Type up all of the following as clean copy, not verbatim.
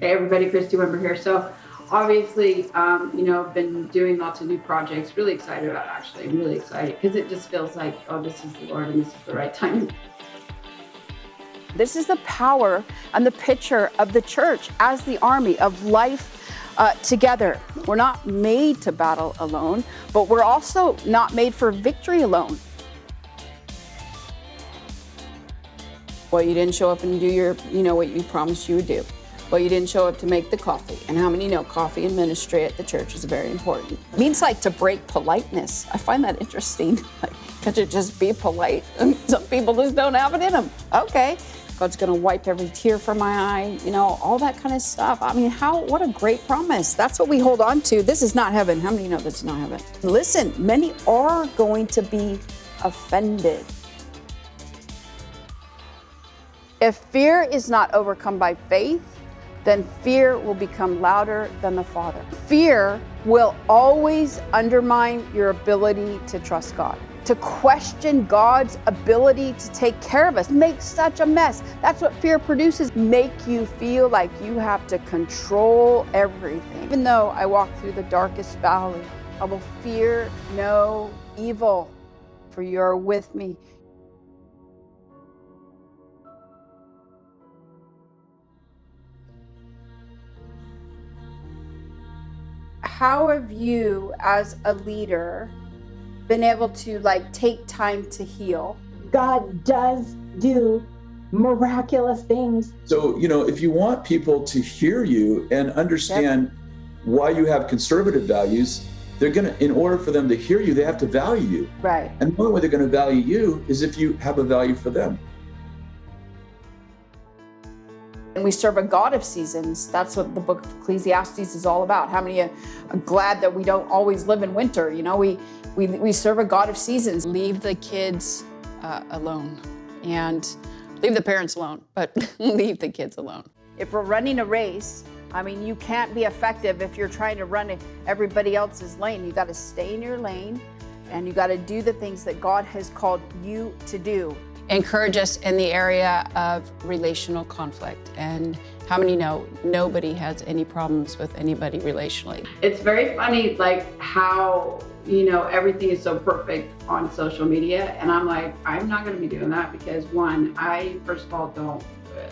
Hey everybody, Christy Wimber here. So obviously, I've been doing lots of new projects. Really excited about it, actually. I'm really excited because it just feels like, oh, this is the Lord and this is the right time. This is the power and the picture of the church as the army of life together. We're not made to battle alone, but we're also not made for victory alone. Well, you didn't show up and do what you promised you would do. Well, you didn't show up to make the coffee. And how many know coffee and ministry at the church is very important? It means like to break politeness. I find that interesting. Like, could you just be polite? Some people just don't have it in them. Okay, God's gonna wipe every tear from my eye, all that kind of stuff. I mean, what a great promise. That's what we hold on to. This is not heaven. How many know this is not heaven? Listen, many are going to be offended. If fear is not overcome by faith, then fear will become louder than the Father. Fear will always undermine your ability to trust God, to question God's ability to take care of us, make such a mess. That's what fear produces, make you feel like you have to control everything. Even though I walk through the darkest valley, I will fear no evil, for you are with me. How have you, as a leader, been able to take time to heal? God does do miraculous things. So, if you want people to hear you and understand why you have conservative values, in order for them to hear you, they have to value you. Right. And the only way they're going to value you is if you have a value for them. And we serve a God of seasons. That's what the book of Ecclesiastes is all about. How many are glad that we don't always live in winter? We serve a God of seasons. Leave the kids alone and leave the parents alone, but leave the kids alone. If we're running a race, you can't be effective if you're trying to run everybody else's lane. You got to stay in your lane and you got to do the things that God has called you to do. Encourage us in the area of relational conflict. And how many know nobody has any problems with anybody relationally? It's very funny, how, everything is so perfect on social media. And I'm like, I'm not going to be doing that because one, I, first of all, don't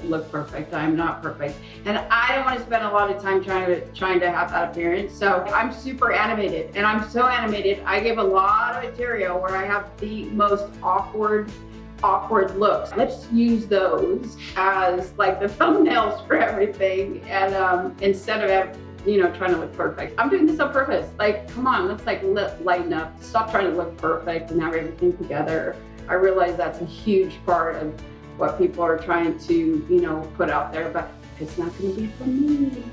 look perfect. I'm not perfect. And I don't want to spend a lot of time trying to have that appearance. So I'm super animated, and I'm so animated. I give a lot of material where I have the most awkward looks. Let's use those as the thumbnails for everything. And instead of trying to look perfect, I'm doing this on purpose. Come on, let's lighten up. Stop trying to look perfect and have everything together. I realize that's a huge part of what people are trying to put out there, but it's not going to be for me.